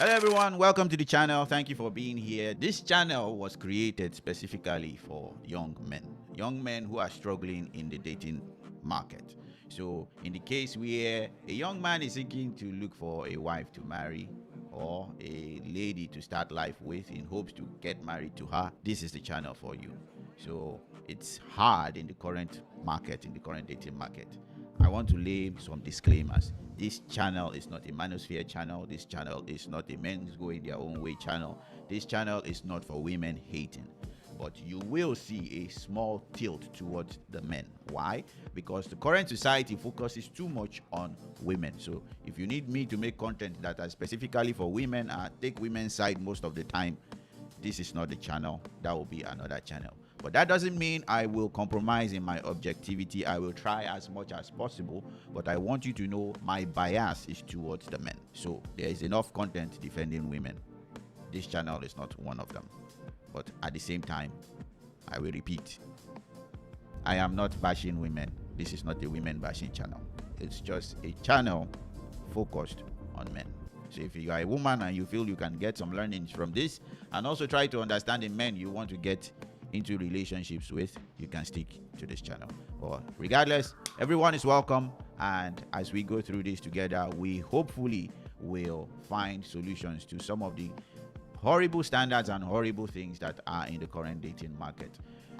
Hello everyone, welcome to the channel. Thank you for being here. This channel was created specifically for young men who are struggling in the dating market. So in the case where a young man is seeking to look for a wife to marry or a lady to start life with in hopes to get married to her, this is the channel for you. So it's hard in the current market, in the current dating market. I want to lay some disclaimers. This channel is not a manosphere channel. This channel is not a men's going their own way channel. This channel is not for women hating. But you will see a small tilt towards the men. Why? Because the current society focuses too much on women. So if you need me to make content that are specifically for women and take women's side most of the time, this is not the channel. That will be another channel. But that doesn't mean I will compromise in my objectivity. I will try as much as possible, but I want you to know my bias is towards the men. So there is enough content defending women. This channel is not one of them. But at the same time, I will repeat, I am not bashing women. This is not a women bashing channel. It's just a channel focused on men. So if you are a woman and you feel you can get some learnings from this and also try to understand the men you want to get into relationships with, you can stick to this channel. But regardless, everyone is welcome, and as we go through this together, we hopefully will find solutions to some of the horrible standards and horrible things that are in the current dating market.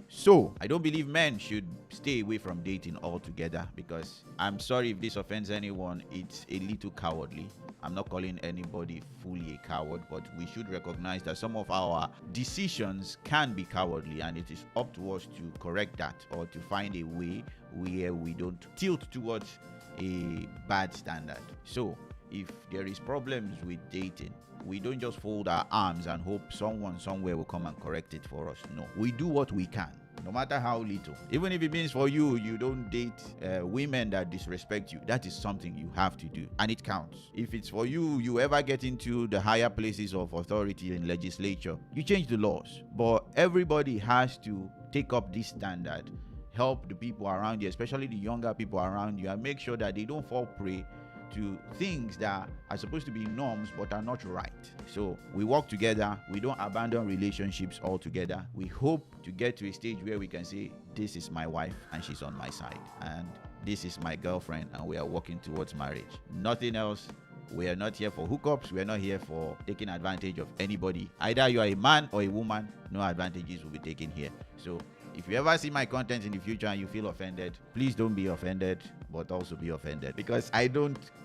So I don't believe men should stay away from dating altogether, because I'm sorry if this offends anyone, it's a little cowardly. I'm not calling anybody fully a coward, but we should recognize that some of our decisions can be cowardly, and it is up to us to correct that or to find a way where we don't tilt towards a bad standard. So if there is problems with dating, we don't just fold our arms and hope someone somewhere will come and correct it for us. No, we do what we can, no matter how little. Even if it means for you don't date women that disrespect you, that is something you have to do, and it counts. If it's for you ever get into the higher places of authority in legislature, you change the laws. But everybody has to take up this standard, help the people around you, especially the younger people around you, and make sure that they don't fall prey to things that are supposed to be norms but are not right. So we work together. We don't abandon relationships altogether. We hope to get to a stage where we can say, this is my wife and she's on my side, and this is my girlfriend and we are working towards marriage. Nothing else. We are not here for hookups. We are not here for taking advantage of anybody. Either you are a man or a woman, no advantages will be taken here. So if you ever see my content in the future and you feel offended, please don't be offended, but also be offended, because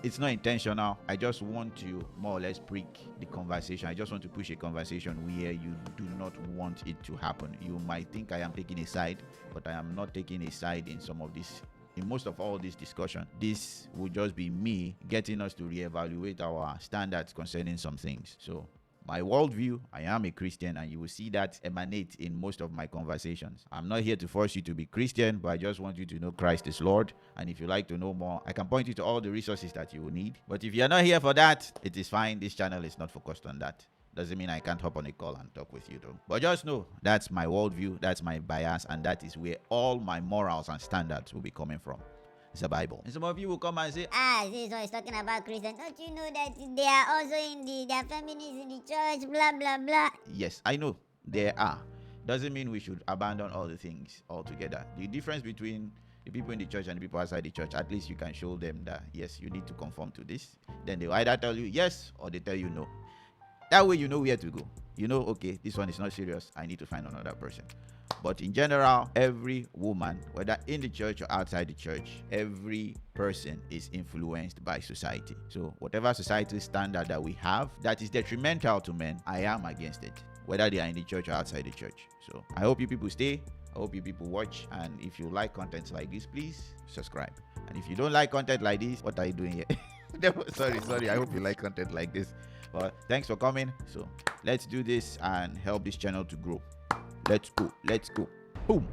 it's not intentional. I just want to more or less prick the conversation. I just want to push a conversation where you do not want it to happen. You might think I am taking a side, but I am not taking a side in some of this. In most of all this discussion, this will just be me getting us to reevaluate our standards concerning some things. So my worldview, I am a Christian, and you will see that emanate in most of my conversations. I'm not here to force you to be Christian, but I just want you to know Christ is Lord. And if you like to know more, I can point you to all the resources that you will need. But if you're not here for that, it is fine. This channel is not focused on that. Doesn't mean I can't hop on a call and talk with you though. But just know, that's my worldview, that's my bias, and that is where all my morals and standards will be coming from. It's the Bible. And some of you will come and say, this one is talking about Christians. Don't you know that they are also they are feminists in the church, blah, blah, blah. Yes, I know there are. Doesn't mean we should abandon all the things altogether. The difference between the people in the church and the people outside the church, at least you can show them that, yes, you need to conform to this. Then they will either tell you yes or they tell you no. That way you know where to go. You know, okay, this one is not serious. I need to find another person. But in general, every woman, whether in the church or outside the church, every person is influenced by society. So whatever societal standard that we have that is detrimental to men, I am against it, whether they are in the church or outside the church. So I hope you people stay. I hope you people watch. And if you like content like this, please subscribe. And if you don't like content like this, what are you doing here? sorry. I hope you like content like this. But thanks for coming. So let's do this and help this channel to grow. Let's go. Boom.